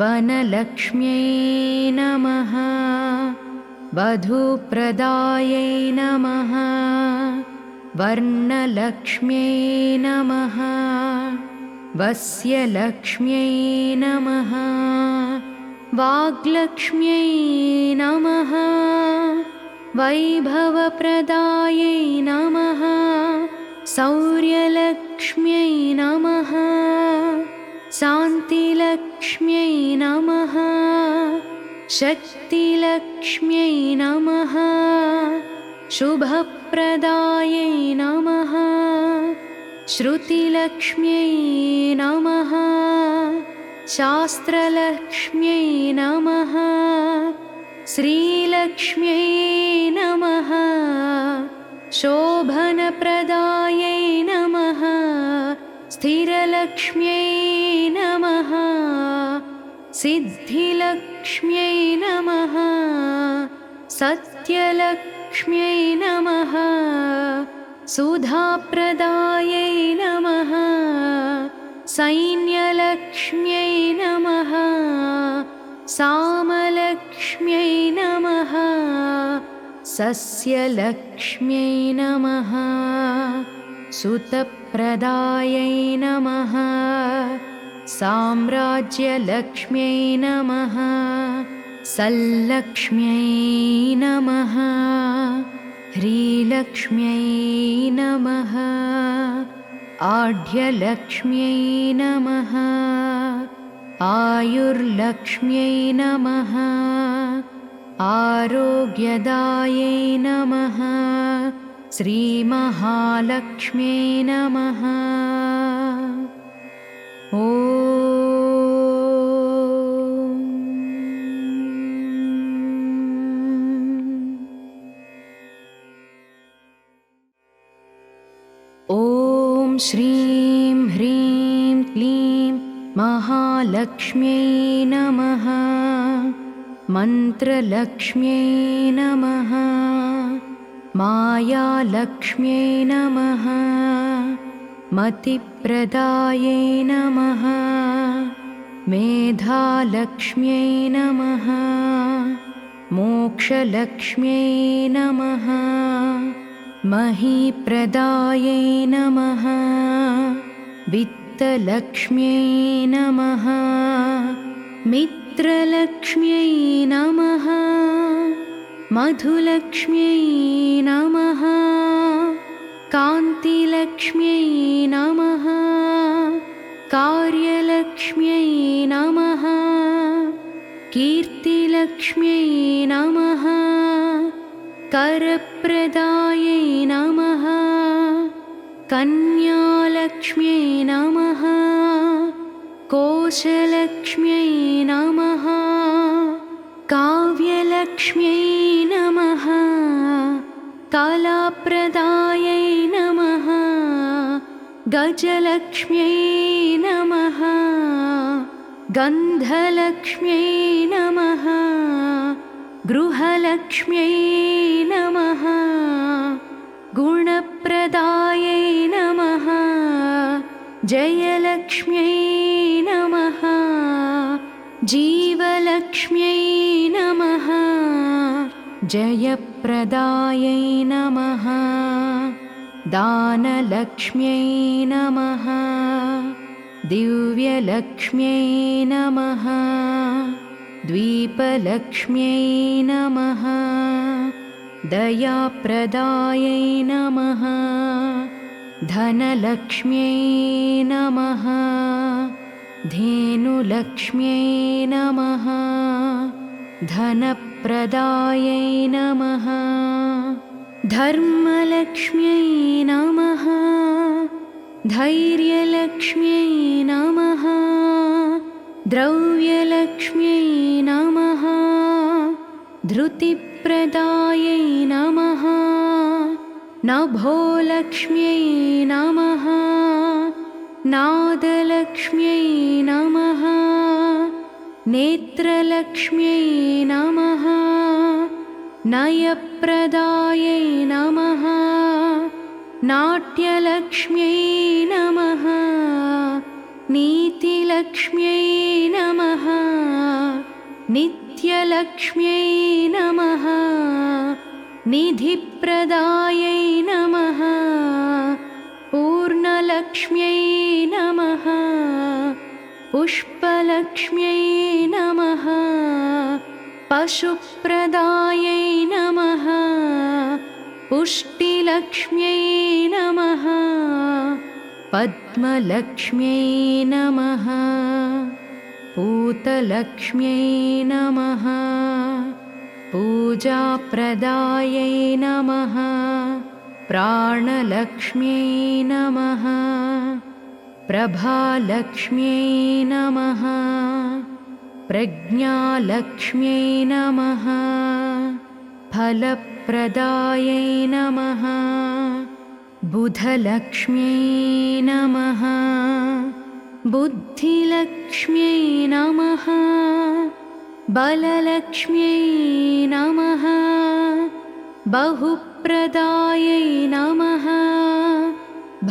वनलक्ष्म्यै नमः। वधूप्रदायै नमः। वर्णलक्ष्म्यै नमः। वस्यलक्ष्म्यै नमः। वाग्लक्ष्म्यै नमः। वैभवप्रदायै नमः। शौर्यलक्ष्म्यै नमः। शान्तिलक्ष्म्यै नमः। शक्तिलक्ष्म्यै नमः। शुभप्रदायै नमः। श्रुतिलक्ष्म्यै नमः। शास्त्रलक्ष्म्यै नमः। श्रीलक्ष्म्यै नमः। शोभनप्रदायै नमः। स्थिरलक्ष्म्यै नमः। सिद्धिलक्ष्म्यै नमः। सत्यलक्ष्म्यै नमः। सुधाप्रदायै नमः। सैन्यलक्ष्म्यै नमः। सामलक्ष्म्यै नमः। सस्यलक्ष्म्यै नमः। सुतप्रदायै नमः। साम्राज्यलक्ष्म्यै नमः। सल्लक्ष्म्यै नमः। ह्रीलक्ष्म्यै नमः। आढ्यलक्ष्म्यै नमः। आयुर्लक्ष्म्यै नमः। आरोग्यदायै नमः। श्रीमहालक्ष्म्यै नमः। ॐ श्रीं ह्रीं क्लीं महालक्ष्म्यै नमः। मन्त्रलक्ष्म्यै नमः। मायालक्ष्म्यै नमः। मतिप्रदायै नमः। मेधालक्ष्म्यै नमः। मोक्षलक्ष्म्यै नमः। महीप्रदायै नमः। वित्तलक्ष्म्यै नमः। मित्रलक्ष्म्यै नमः। मधुलक्ष्म्यै नमः। कान्तिलक्ष्म्यै नमः। कार्यलक्ष्म्यै नमः। कीर्तिलक्ष्म्यै नमः। करप्रदायै नमः। कन्यालक्ष्म्यै नमः। कोशलक्ष्म्यै नमः। काव्यलक्ष्म्यै नमः। कलाप्रदायै नमः। गजलक्ष्म्यै नमः। गन्धलक्ष्म्यै नमः। गृहलक्ष्म्यै नमः। गुणप्रदायै नमः। जयलक्ष्म्यै नमः। जीवलक्ष्म्यै नमः। जयप्रदायै नमः। दानलक्ष्म्यै नमः। दिव्यलक्ष्म्यै नमः। द्वीपलक्ष्म्यै नमः। दयाप्रदायै नमः धनलक्ष्म्यै नमः धेनुलक्ष्म्यै नमः धनप्रदायै नमः धर्मलक्ष्म्यै नमः धैर्यलक्ष्म्यै नमः द्रव्यलक्ष्म्यै नमः धृतिप्रदायै नमः नभोलक्ष्म्यै नमः नादलक्ष्म्यै नमः नेत्रलक्ष्म्यै नमः नयप्रदायै नमः नाट्यलक्ष्म्यै नमः नीतिलक्ष्म्यै नमः नित्यलक्ष्म्यै नमः निधिप्रदायै नमः पूर्णलक्ष्म्यै नमः पुष्पलक्ष्म्यै नमः पशुप्रदायै नमः पुष्टिलक्ष्म्यै नमः पद्मलक्ष्म्यै नमः पूतलक्ष्म्यै नमः पूजाप्रदायै नमः प्राणलक्ष्म्यै नमः प्रभालक्ष्म्यै नमः प्रज्ञालक्ष्म्यै नमः फलप्रदायै नमः बुधलक्ष्म्यै नमः बुद्धिलक्ष्म्यै नमः बललक्ष्म्यै नमः बहुप्रदायै नमः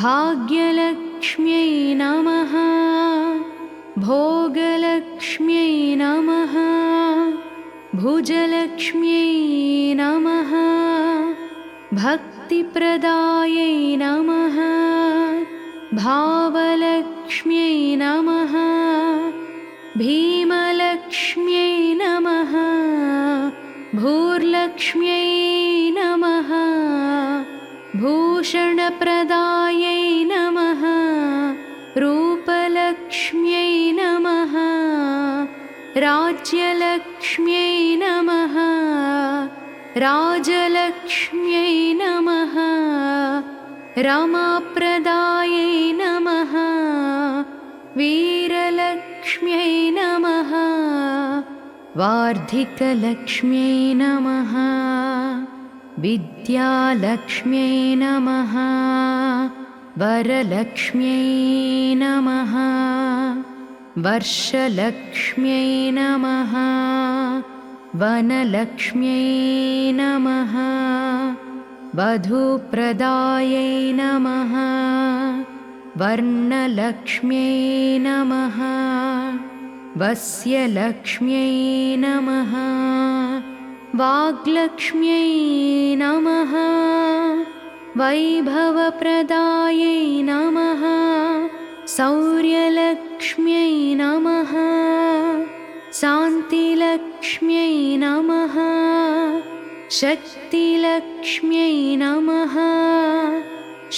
भाग्यलक्ष्म्यै नमः भोगलक्ष्म्यै नमः भुजलक्ष्म्यै नमः भक्तिप्रदायै नमः भावलक्ष्म्यै नमः भीमलक्ष्म्यै नमः भूर्लक्ष्म्यै नमः भूषणप्रदायै नमः रूपलक्ष्म्यै नमः राज्यलक्ष्म्यै नमः राजलक्ष्म्यै नमः रमाप्रदायै नमः वीरलक्ष्म्यै नमः वार्धिकलक्ष्म्यै नमः विद्यालक्ष्म्यै नमः वरलक्ष्म्यै नमः वर्षलक्ष्म्यै नमः वनलक्ष्म्यै नमः वधूप्रदायै नमः वर्णलक्ष्म्यै नमः वस्यलक्ष्म्यै नमः वाग्लक्ष्म्यै नमः वैभवप्रदायै नमः शौर्यलक्ष्म्यै नमः शान्तिलक्ष्म्यै नमः शक्तिलक्ष्म्यै नमः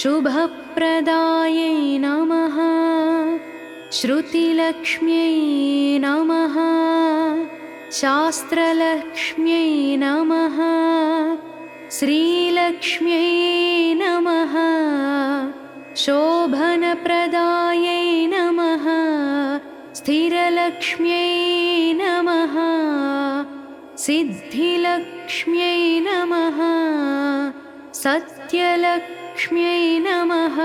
शुभप्रदायै नमः श्रुतिलक्ष्म्यै नमः शास्त्रलक्ष्म्यै नमः श्रीलक्ष्म्यै नमः शोभनप्रदायै नमः स्थिरलक्ष्म्यै नमः सिद्धिलक्ष्म्यै नमः सत्यलक्ष्म्यै नमः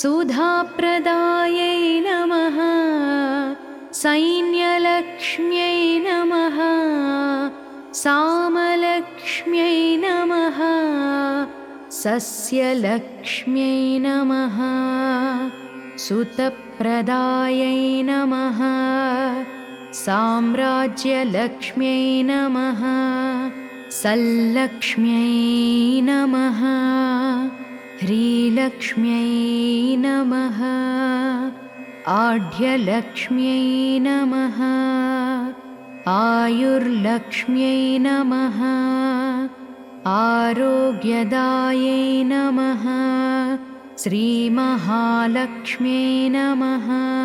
सुधाप्रदायै नमः सैन्यलक्ष्म्यै नमः सामलक्ष्म्यै नमः सस्यलक्ष्म्यै नमः सुतप्रदायै नमः साम्राज्यलक्ष्म्यै नमः सल्लक्ष्म्यै नमः ह्रीलक्ष्म्यै नमः आढ्यलक्ष्म्यै नमः आयुर्लक्ष्म्यै नमः आरोग्यदायै नमः। श्रीमहालक्ष्म्यै नमः।